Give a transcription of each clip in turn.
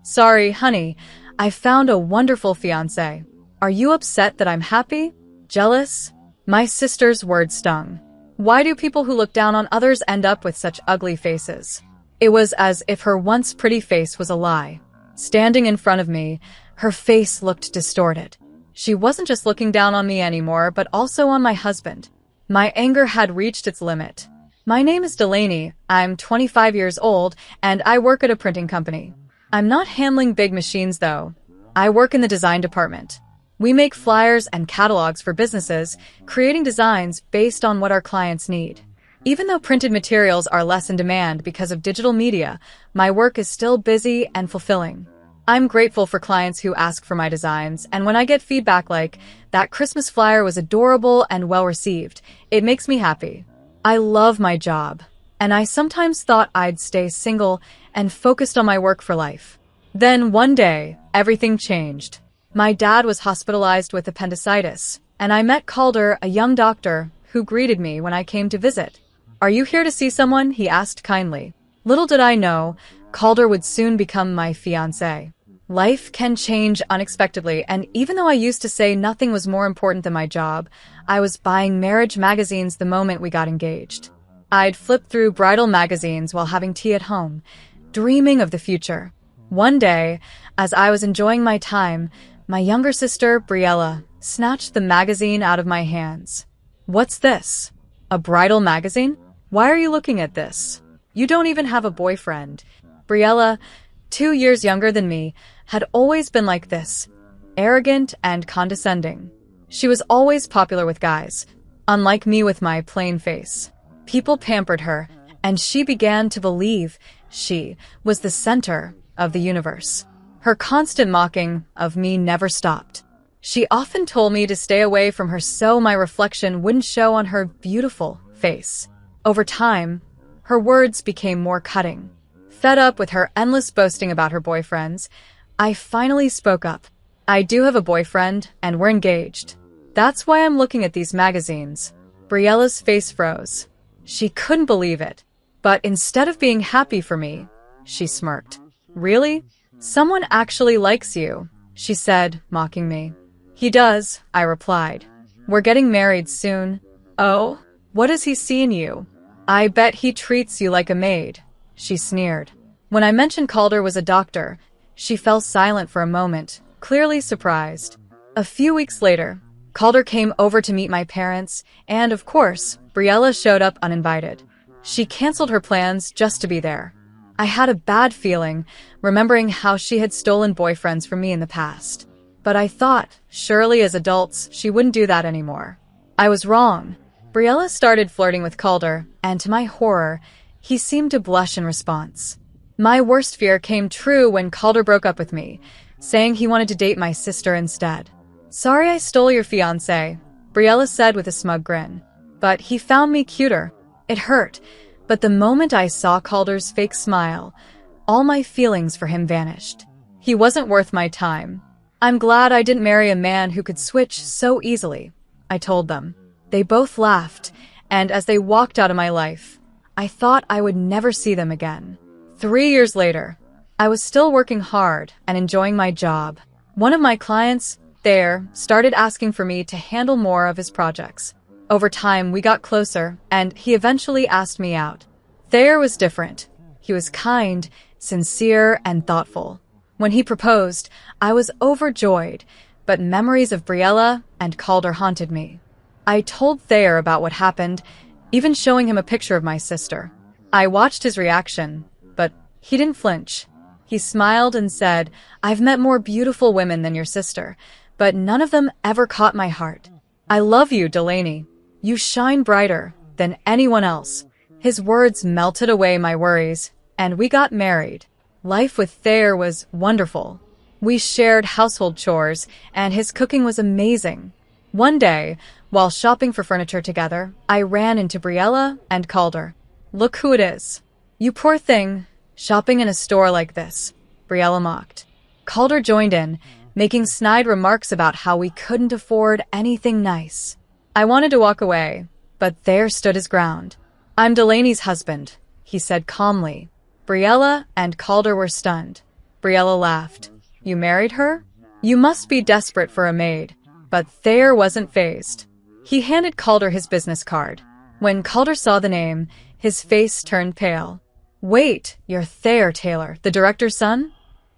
Sorry, honey. I found a wonderful fiancé. Are you upset that I'm happy? Jealous? My sister's words stung. Why do people who look down on others end up with such ugly faces? It was as if her once pretty face was a lie. Standing in front of me, her face looked distorted. She wasn't just looking down on me anymore, but also on my husband. My anger had reached its limit. My name is Delaney, I'm 25 years old, and I work at a printing company. I'm not handling big machines, though. I work in the design department. We make flyers and catalogs for businesses, creating designs based on what our clients need. Even though printed materials are less in demand because of digital media, my work is still busy and fulfilling. I'm grateful for clients who ask for my designs, and when I get feedback like, "That Christmas flyer was adorable and well-received," it makes me happy. I love my job, and I sometimes thought I'd stay single and focused on my work for life. Then one day, everything changed. My dad was hospitalized with appendicitis, and I met Calder, a young doctor, who greeted me when I came to visit. "Are you here to see someone?" he asked kindly. Little did I know, Calder would soon become my fiancé. Life can change unexpectedly, and even though I used to say nothing was more important than my job, I was buying marriage magazines the moment we got engaged. I'd flip through bridal magazines while having tea at home, dreaming of the future. One day, as I was enjoying my time, my younger sister, Briella, snatched the magazine out of my hands. "What's this? A bridal magazine? Why are you looking at this? You don't even have a boyfriend." Briella, 2 years younger than me, had always been like this, arrogant and condescending. She was always popular with guys, unlike me with my plain face. People pampered her, and she began to believe she was the center of the universe. Her constant mocking of me never stopped. She often told me to stay away from her so my reflection wouldn't show on her beautiful face. Over time, her words became more cutting. Fed up with her endless boasting about her boyfriends, I finally spoke up. "I do have a boyfriend, and we're engaged. That's why I'm looking at these magazines." Briella's face froze. She couldn't believe it. But instead of being happy for me, she smirked. "Really? Someone actually likes you," she said, mocking me. "He does," I replied. "We're getting married soon." "Oh? What does he see in you?" "I bet he treats you like a maid," she sneered. When I mentioned Calder was a doctor, she fell silent for a moment, clearly surprised. A few weeks later, Calder came over to meet my parents, and of course, Briella showed up uninvited. She canceled her plans just to be there. I had a bad feeling, remembering how she had stolen boyfriends from me in the past. But I thought, surely as adults, she wouldn't do that anymore. I was wrong. Briella started flirting with Calder, and to my horror, he seemed to blush in response. My worst fear came true when Calder broke up with me, saying he wanted to date my sister instead. "Sorry I stole your fiancé," Briella said with a smug grin. "But he found me cuter." It hurt, but the moment I saw Calder's fake smile, all my feelings for him vanished. He wasn't worth my time. "I'm glad I didn't marry a man who could switch so easily," I told them. They both laughed, and as they walked out of my life, I thought I would never see them again. 3 years later, I was still working hard and enjoying my job. One of my clients, Thayer, started asking for me to handle more of his projects. Over time, we got closer, and he eventually asked me out. Thayer was different. He was kind, sincere, and thoughtful. When he proposed, I was overjoyed, but memories of Briella and Calder haunted me. I told Thayer about what happened, even showing him a picture of my sister. I watched his reaction, but he didn't flinch. He smiled and said, "I've met more beautiful women than your sister, but none of them ever caught my heart. I love you, Delaney. You shine brighter than anyone else." His words melted away my worries, and we got married. Life with Thayer was wonderful. We shared household chores, and his cooking was amazing. One day, while shopping for furniture together, I ran into Briella and Calder. "Look who it is." "You poor thing, shopping in a store like this," Briella mocked. Calder joined in, making snide remarks about how we couldn't afford anything nice. I wanted to walk away, but Thayer stood his ground. "I'm Delaney's husband," he said calmly. Briella and Calder were stunned. Briella laughed. You married her? You must be desperate for a maid. But Thayer wasn't fazed. He handed Calder his business card. When Calder saw the name, his face turned pale. Wait, you're Thayer Taylor, the director's son?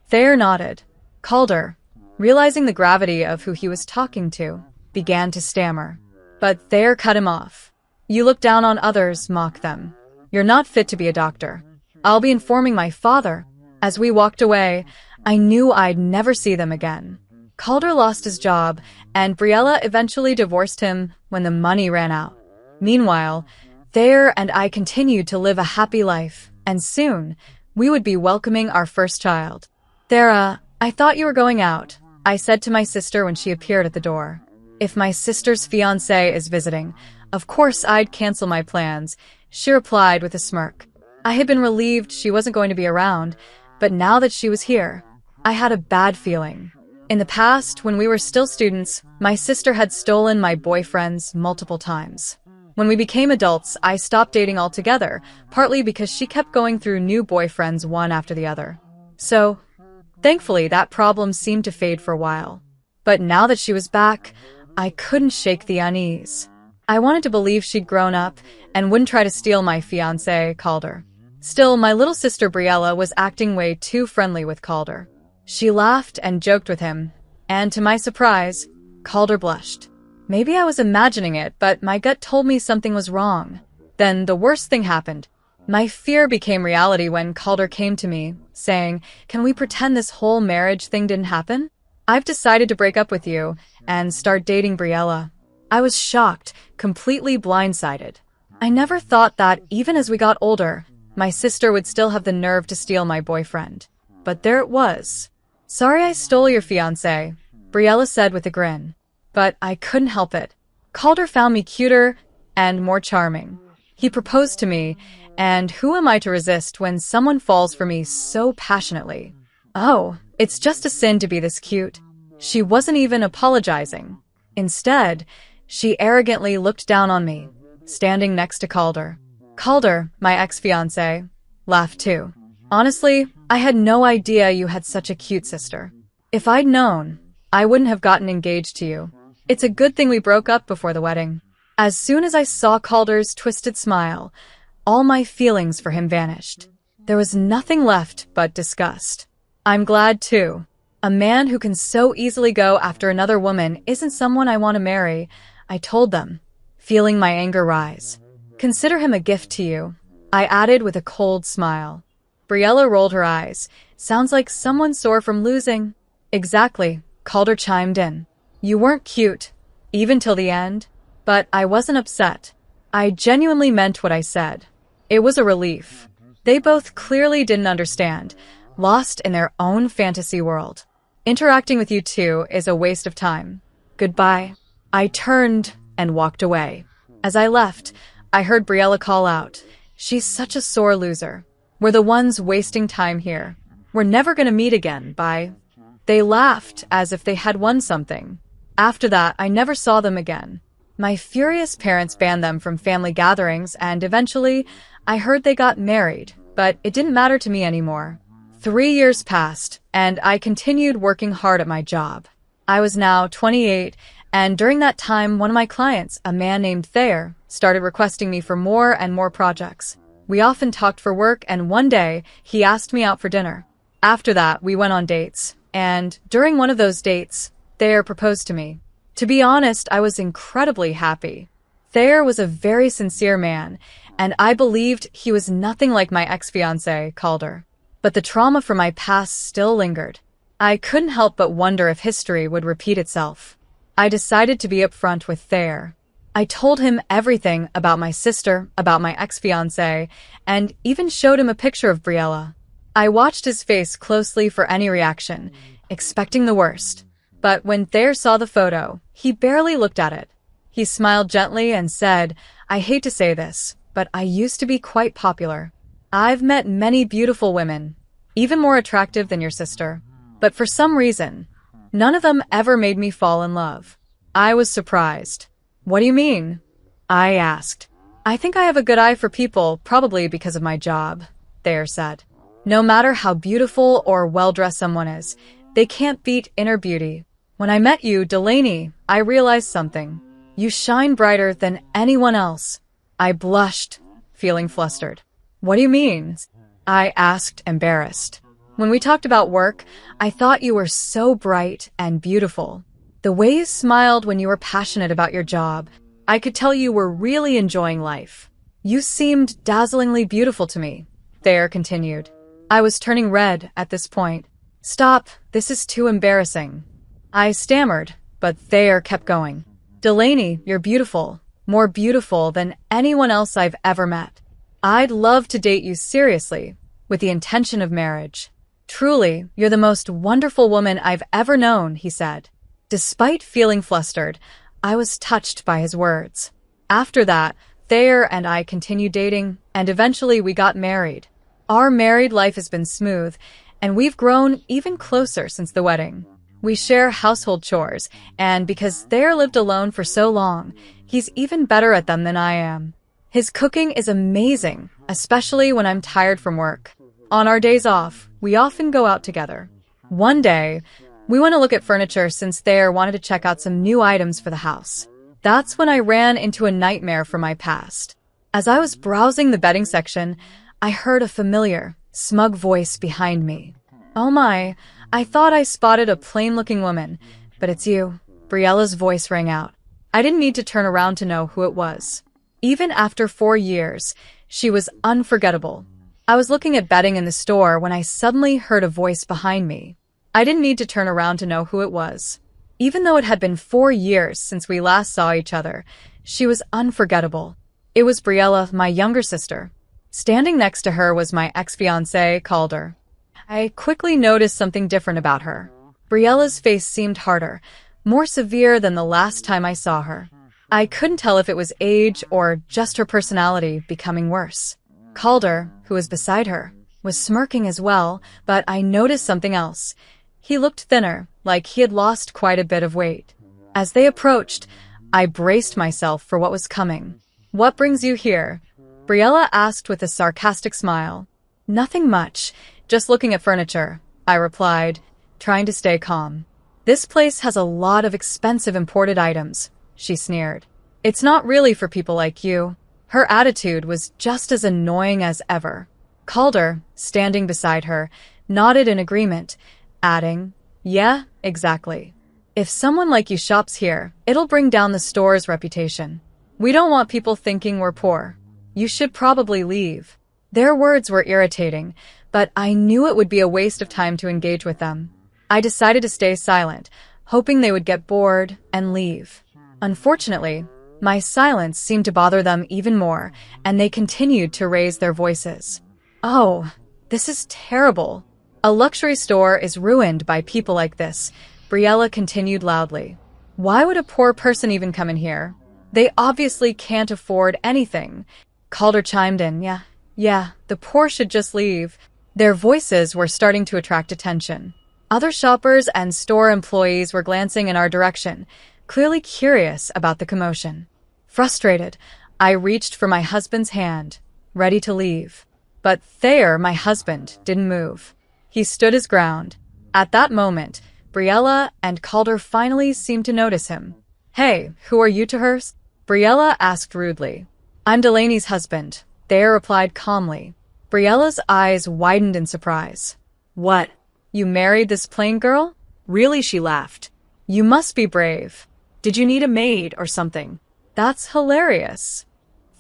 Thayer nodded. Calder, realizing the gravity of who he was talking to, began to stammer. But Thayer cut him off. You look down on others, mock them. You're not fit to be a doctor. I'll be informing my father. As we walked away, I knew I'd never see them again. Calder lost his job, and Briella eventually divorced him when the money ran out. Meanwhile, Thayer and I continued to live a happy life, and soon, we would be welcoming our first child. Thera, I thought you were going out, I said to my sister when she appeared at the door. If my sister's fiancé is visiting, of course I'd cancel my plans, she replied with a smirk. I had been relieved she wasn't going to be around, but now that she was here, I had a bad feeling. In the past, when we were still students, my sister had stolen my boyfriends multiple times. When we became adults, I stopped dating altogether, partly because she kept going through new boyfriends one after the other. So, thankfully, that problem seemed to fade for a while. But now that she was back, I couldn't shake the unease. I wanted to believe she'd grown up and wouldn't try to steal my fiancé, Calder. Still, my little sister Briella was acting way too friendly with Calder. She laughed and joked with him, and to my surprise, Calder blushed. Maybe I was imagining it, but my gut told me something was wrong. Then the worst thing happened. My fear became reality when Calder came to me, saying, "Can we pretend this whole marriage thing didn't happen? I've decided to break up with you and start dating Briella." I was shocked, completely blindsided. I never thought that, even as we got older, my sister would still have the nerve to steal my boyfriend. But there it was. Sorry I stole your fiancé, Briella said with a grin. But I couldn't help it. Calder found me cuter and more charming. He proposed to me, and who am I to resist when someone falls for me so passionately? Oh, it's just a sin to be this cute. She wasn't even apologizing. Instead, she arrogantly looked down on me, standing next to Calder. Calder, my ex-fiancé, laughed too. Honestly, I had no idea you had such a cute sister. If I'd known, I wouldn't have gotten engaged to you. It's a good thing we broke up before the wedding. As soon as I saw Calder's twisted smile, all my feelings for him vanished. There was nothing left but disgust. I'm glad too. A man who can so easily go after another woman isn't someone I want to marry, I told them, feeling my anger rise. Consider him a gift to you, I added with a cold smile. Briella rolled her eyes. Sounds like someone sore from losing. Exactly, Calder chimed in. You weren't cute, even till the end, but I wasn't upset. I genuinely meant what I said. It was a relief. They both clearly didn't understand, lost in their own fantasy world. Interacting with you two is a waste of time. Goodbye. I turned and walked away. As I left, I heard Briella call out, "She's such a sore loser. We're the ones wasting time here. We're never gonna meet again, bye." They laughed as if they had won something. After that, I never saw them again. My furious parents banned them from family gatherings, and eventually, I heard they got married, but it didn't matter to me anymore. 3 years passed, and I continued working hard at my job. I was now 28, and during that time, one of my clients, a man named Thayer, started requesting me for more and more projects. We often talked for work, and one day, he asked me out for dinner. After that, we went on dates, and during one of those dates, Thayer proposed to me. To be honest, I was incredibly happy. Thayer was a very sincere man, and I believed he was nothing like my ex-fiancé, Calder. But the trauma from my past still lingered. I couldn't help but wonder if history would repeat itself. I decided to be upfront with Thayer. I told him everything about my sister, about my ex-fiancé, and even showed him a picture of Briella. I watched his face closely for any reaction, expecting the worst. But when Thayer saw the photo, he barely looked at it. He smiled gently and said, "I hate to say this, but I used to be quite popular. I've met many beautiful women, even more attractive than your sister. But for some reason, none of them ever made me fall in love." I was surprised. "What do you mean?" I asked. "I think I have a good eye for people, probably because of my job," Thayer said. No matter how beautiful or well-dressed someone is, they can't beat inner beauty. When I met you, Delaney, I realized something. You shine brighter than anyone else. I blushed, feeling flustered. What do you mean? I asked, embarrassed. When we talked about work, I thought you were so bright and beautiful. The way you smiled when you were passionate about your job, I could tell you were really enjoying life. You seemed dazzlingly beautiful to me, Thayer continued. I was turning red at this point. Stop, this is too embarrassing. I stammered, but Thayer kept going. Delaney, you're beautiful, more beautiful than anyone else I've ever met. I'd love to date you seriously, with the intention of marriage. Truly, you're the most wonderful woman I've ever known, he said. Despite feeling flustered, I was touched by his words. After that, Thayer and I continued dating, and eventually we got married. Our married life has been smooth, and we've grown even closer since the wedding. We share household chores, and because Thayer lived alone for so long, he's even better at them than I am. His cooking is amazing, especially when I'm tired from work. On our days off, we often go out together. One day, we went to look at furniture since Thayer wanted to check out some new items for the house. That's when I ran into a nightmare from my past. As I was browsing the bedding section, I heard a familiar, smug voice behind me. Oh my, I thought I spotted a plain-looking woman, but it's you. Briella's voice rang out. I didn't need to turn around to know who it was. Even after 4 years, she was unforgettable. I was looking at bedding in the store when I suddenly heard a voice behind me. I didn't need to turn around to know who it was. Even though it had been 4 years since we last saw each other, she was unforgettable. It was Briella, my younger sister. Standing next to her was my ex-fiancé, Calder. I quickly noticed something different about her. Briella's face seemed harder, more severe than the last time I saw her. I couldn't tell if it was age or just her personality becoming worse. Calder, who was beside her, was smirking as well, but I noticed something else. He looked thinner, like he had lost quite a bit of weight. As they approached, I braced myself for what was coming. What brings you here? Briella asked with a sarcastic smile. Nothing much, just looking at furniture, I replied, trying to stay calm. This place has a lot of expensive imported items, she sneered. It's not really for people like you. Her attitude was just as annoying as ever. Calder, standing beside her, nodded in agreement, adding, Yeah, exactly. If someone like you shops here, it'll bring down the store's reputation. We don't want people thinking we're poor. You should probably leave. Their words were irritating, but I knew it would be a waste of time to engage with them. I decided to stay silent, hoping they would get bored and leave. Unfortunately, my silence seemed to bother them even more, and they continued to raise their voices. Oh, this is terrible. A luxury store is ruined by people like this, Briella continued loudly. Why would a poor person even come in here? They obviously can't afford anything. Calder chimed in, Yeah, the poor should just leave. Their voices were starting to attract attention. Other shoppers and store employees were glancing in our direction, clearly curious about the commotion. Frustrated, I reached for my husband's hand, ready to leave. But Thayer, my husband, didn't move. He stood his ground. At that moment, Briella and Calder finally seemed to notice him. Hey, who are you to her? Briella asked rudely. I'm Delaney's husband, Thayer replied calmly. Briella's eyes widened in surprise. What? You married this plain girl? Really, she laughed. You must be brave. Did you need a maid or something? That's hilarious.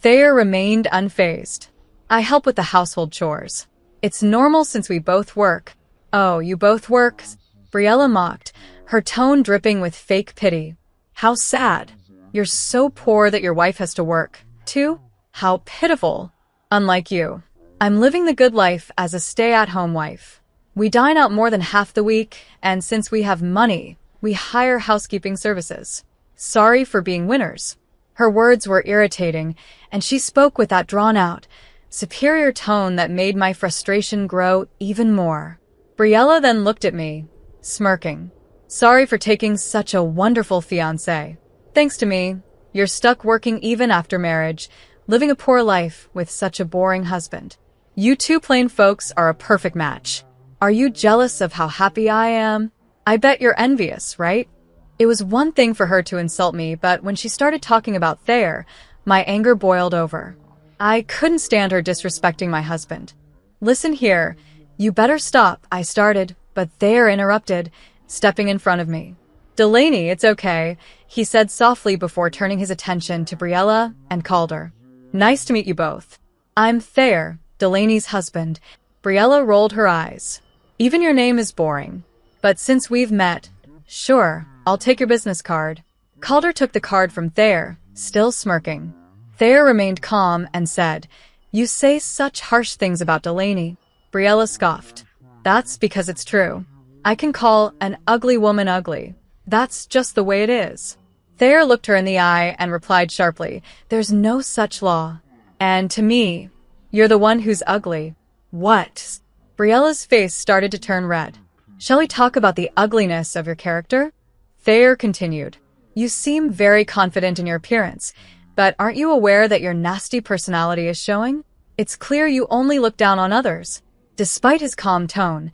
Thayer remained unfazed. I help with the household chores. It's normal since we both work. Oh, you both work? Briella mocked, her tone dripping with fake pity. How sad. You're so poor that your wife has to work, too? How pitiful. Unlike you, I'm living the good life as a stay-at-home wife. We dine out more than half the week, and since we have money, we hire housekeeping services. Sorry for being winners. Her words were irritating, and she spoke with that drawn-out, superior tone that made my frustration grow even more. Briella then looked at me, smirking. Sorry for taking such a wonderful fiancé. Thanks to me, you're stuck working even after marriage, living a poor life with such a boring husband. You two plain folks are a perfect match. Are you jealous of how happy I am? I bet you're envious, right? It was one thing for her to insult me, but when she started talking about Thayer, my anger boiled over. I couldn't stand her disrespecting my husband. Listen here, you better stop, I started, but Thayer interrupted, stepping in front of me. Delaney, it's okay, he said softly before turning his attention to Briella and Calder. Nice to meet you both. I'm Thayer, Delaney's husband. Briella rolled her eyes. Even your name is boring. But since we've met, sure, I'll take your business card. Calder took the card from Thayer, still smirking. Thayer remained calm and said, You say such harsh things about Delaney. Briella scoffed. That's because it's true. I can call an ugly woman ugly. That's just the way it is. Thayer looked her in the eye and replied sharply, There's no such law. And to me, you're the one who's ugly. What? Briella's face started to turn red. Shall we talk about the ugliness of your character? Thayer continued. You seem very confident in your appearance, but aren't you aware that your nasty personality is showing? It's clear you only look down on others. Despite his calm tone,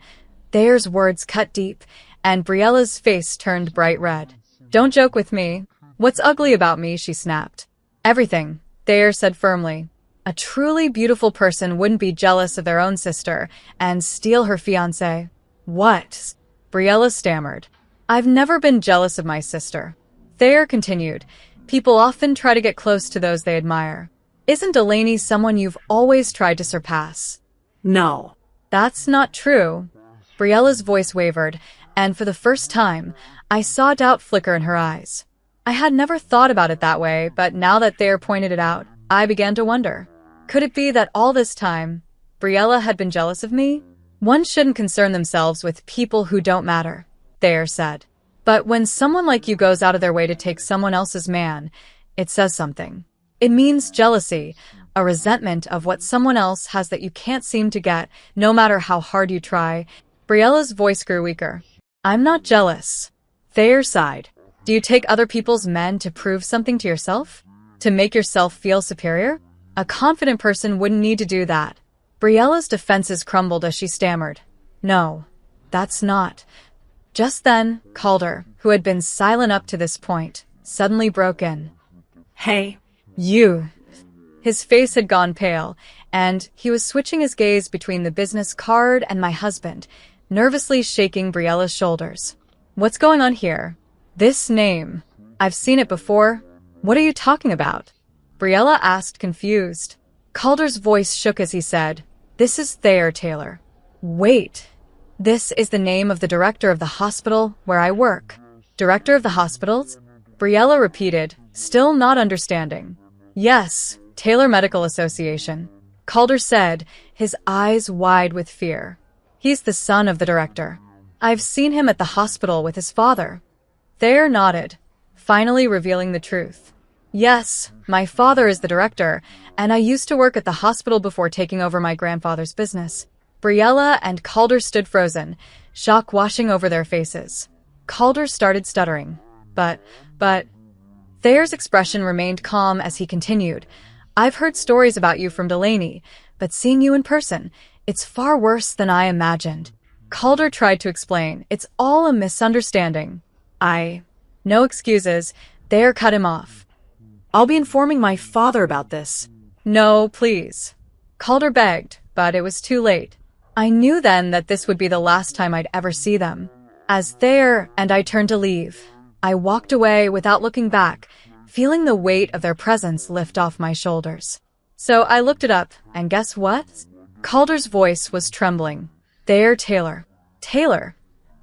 Thayer's words cut deep, and Briella's face turned bright red. Don't joke with me. What's ugly about me? She snapped. Everything, Thayer said firmly. A truly beautiful person wouldn't be jealous of their own sister and steal her fiancé. What? Briella stammered. I've never been jealous of my sister. Thayer continued. People often try to get close to those they admire. Isn't Delaney someone you've always tried to surpass? No. That's not true. Briella's voice wavered, and for the first time, I saw doubt flicker in her eyes. I had never thought about it that way, but now that Thayer pointed it out, I began to wonder. Could it be that all this time, Briella had been jealous of me? One shouldn't concern themselves with people who don't matter, Thayer said. But when someone like you goes out of their way to take someone else's man, it says something. It means jealousy, a resentment of what someone else has that you can't seem to get, no matter how hard you try. Briella's voice grew weaker. I'm not jealous. Thayer sighed. Do you take other people's men to prove something to yourself? To make yourself feel superior? A confident person wouldn't need to do that. Briella's defenses crumbled as she stammered. No, that's not. Just then, Calder, who had been silent up to this point, suddenly broke in. Hey. You. His face had gone pale, and he was switching his gaze between the business card and my husband, nervously shaking Briella's shoulders. What's going on here? This name. I've seen it before. What are you talking about? Briella asked, confused. Calder's voice shook as he said, This is Thayer Taylor. Wait. This is the name of the director of the hospital where I work. Director of the hospitals? Briella repeated, still not understanding. Yes, Taylor Medical Association. Calder said, his eyes wide with fear. He's the son of the director. I've seen him at the hospital with his father. Thayer nodded, finally revealing the truth. Yes, my father is the director, and I used to work at the hospital before taking over my grandfather's business. Briella and Calder stood frozen, shock washing over their faces. Calder started stuttering. But... Thayer's expression remained calm as he continued. I've heard stories about you from Delaney, but seeing you in person, it's far worse than I imagined. Calder tried to explain. It's all a misunderstanding. No excuses. Thayer cut him off. I'll be informing my father about this. No, please. Calder begged, but it was too late. I knew then that this would be the last time I'd ever see them. As Thayer and I turned to leave, I walked away without looking back, feeling the weight of their presence lift off my shoulders. So I looked it up, and guess what? Calder's voice was trembling. Thayer Taylor. Taylor,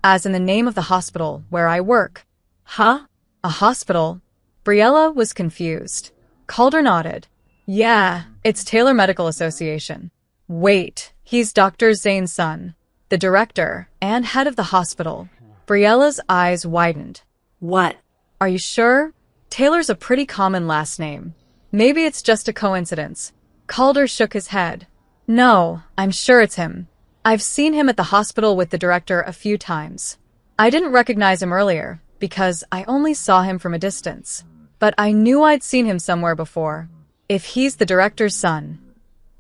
as in the name of the hospital where I work. Huh? A hospital? Briella was confused. Calder nodded. Yeah, it's Taylor Medical Association. Wait, he's Dr. Zane's son, the director and head of the hospital. Briella's eyes widened. What? Are you sure? Taylor's a pretty common last name. Maybe it's just a coincidence. Calder shook his head. No, I'm sure it's him. I've seen him at the hospital with the director a few times. I didn't recognize him earlier because I only saw him from a distance. But I knew I'd seen him somewhere before. If he's the director's son,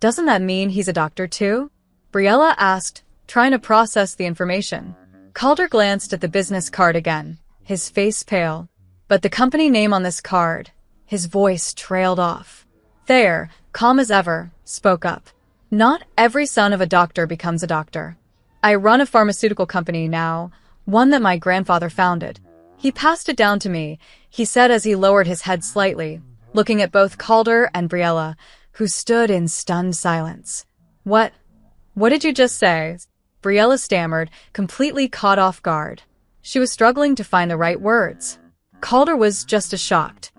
Doesn't that mean he's a doctor too? Briella asked, trying to process the information. Calder glanced at the business card again, his face pale. But the company name on this card, his voice trailed off. Thayer, calm as ever, spoke up. Not every son of a doctor becomes a doctor. I run a pharmaceutical company now, one that my grandfather founded. He passed it down to me, he said as he lowered his head slightly, looking at both Calder and Briella, who stood in stunned silence. What did you just say? Briella stammered, completely caught off guard. She was struggling to find the right words. Calder was just as shocked.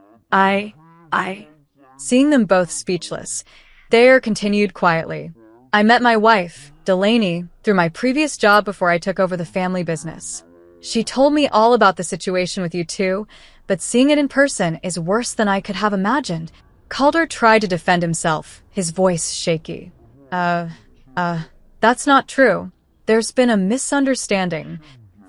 Seeing them both speechless, Thayer continued quietly. I met my wife, Delaney, through my previous job before I took over the family business. She told me all about the situation with you two, but seeing it in person is worse than I could have imagined. Calder tried to defend himself, his voice shaky. That's not true. There's been a misunderstanding.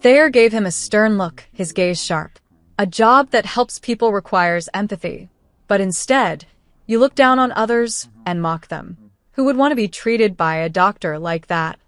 Thayer gave him a stern look, his gaze sharp. A job that helps people requires empathy. But instead, you look down on others and mock them. Who would want to be treated by a doctor like that?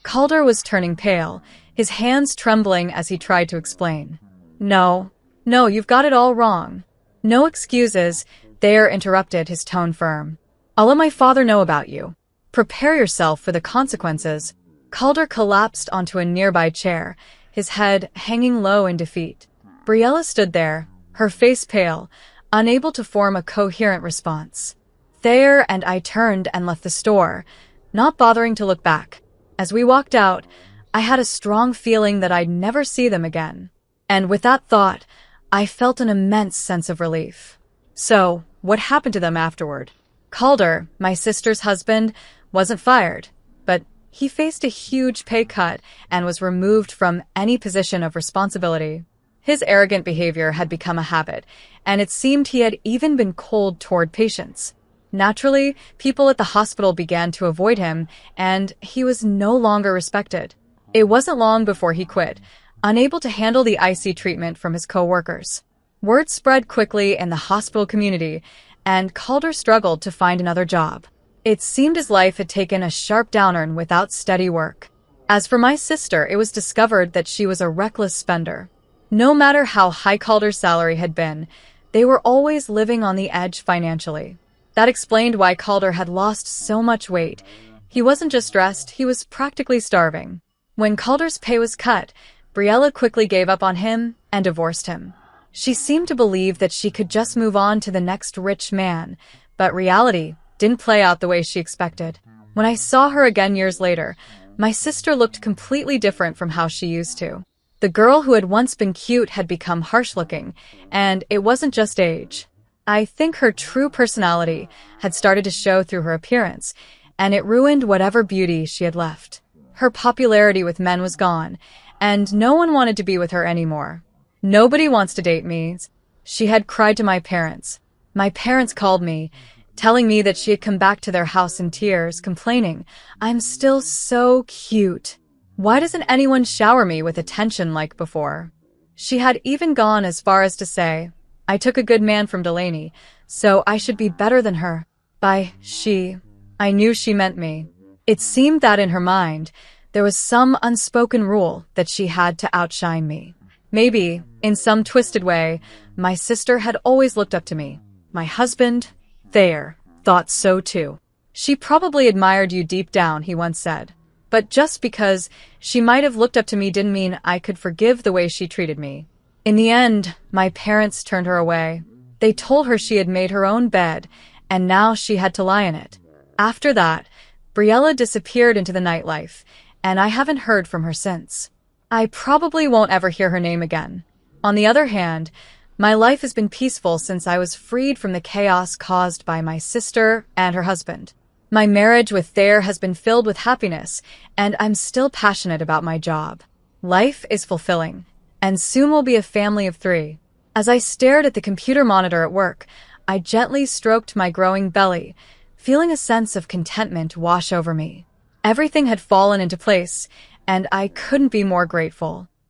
Calder was turning pale, his hands trembling as he tried to explain. No, you've got it all wrong. No excuses, Thayer interrupted, his tone firm. I'll let my father know about you. Prepare yourself for the consequences. Calder collapsed onto a nearby chair, his head hanging low in defeat. Briella stood there, her face pale, unable to form a coherent response. Thayer and I turned and left the store, not bothering to look back. As we walked out, I had a strong feeling that I'd never see them again. And with that thought, I felt an immense sense of relief. So, what happened to them afterward? Calder, my sister's husband, wasn't fired, but he faced a huge pay cut and was removed from any position of responsibility. His arrogant behavior had become a habit, and it seemed he had even been cold toward patients. Naturally, people at the hospital began to avoid him, and he was no longer respected. It wasn't long before he quit, unable to handle the icy treatment from his co-workers. Word spread quickly in the hospital community, and Calder struggled to find another job. It seemed his life had taken a sharp downturn without steady work. As for my sister, it was discovered that she was a reckless spender. No matter how high Calder's salary had been, they were always living on the edge financially. That explained why Calder had lost so much weight. He wasn't just stressed, he was practically starving. When Calder's pay was cut, Briella quickly gave up on him and divorced him. She seemed to believe that she could just move on to the next rich man, but reality didn't play out the way she expected. When I saw her again years later, my sister looked completely different from how she used to. The girl who had once been cute had become harsh-looking, and it wasn't just age. I think her true personality had started to show through her appearance, and it ruined whatever beauty she had left. Her popularity with men was gone, and no one wanted to be with her anymore. Nobody wants to date me, she had cried to my parents. My parents called me, telling me that she had come back to their house in tears, complaining, I'm still so cute. Why doesn't anyone shower me with attention like before? She had even gone as far as to say, I took a good man from Delaney, so I should be better than her. By she, I knew she meant me. It seemed that in her mind, there was some unspoken rule that she had to outshine me. Maybe, in some twisted way, my sister had always looked up to me. My husband, Thayer, thought so too. She probably admired you deep down, he once said. But just because she might have looked up to me didn't mean I could forgive the way she treated me. In the end, my parents turned her away. They told her she had made her own bed, and now she had to lie in it. After that, Briella disappeared into the nightlife, and I haven't heard from her since. I probably won't ever hear her name again. On the other hand, my life has been peaceful since I was freed from the chaos caused by my sister and her husband. My marriage with Thayer has been filled with happiness, and I'm still passionate about my job. Life is fulfilling, and soon we'll be a family of 3. As I stared at the computer monitor at work, I gently stroked my growing belly, feeling a sense of contentment wash over me. Everything had fallen into place, and I couldn't be more grateful.